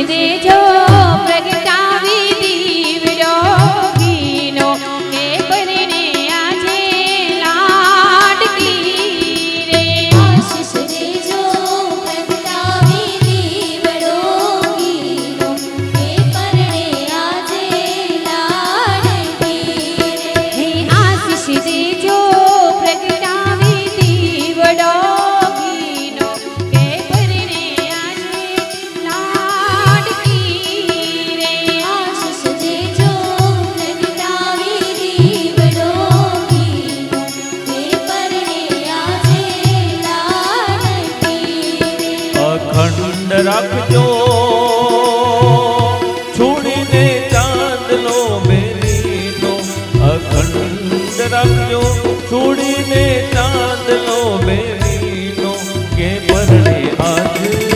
દેજો પ્રગટાવી દીવડો ઘીનો હે પરણે આજે લાડકી રે આશીષ દેજો પ્રગટાવી દીવડો ઘીનો હે પરણે આજે લાડકી રે હે આશીષ દેજો પ્રગટાવી દીવડો ઘીનો હે પરણે આજે લાડકી રે આશીષ દેજો પ્રગટાવી દીવડો ઘીનો હે પરણે આજે લાડકી રે અખંડ રાખજો છોડીને ચાંદલો બેરીનો અખંડ રાખજો છોડીને ચાંદલો બેરીનો કે પરણે આજે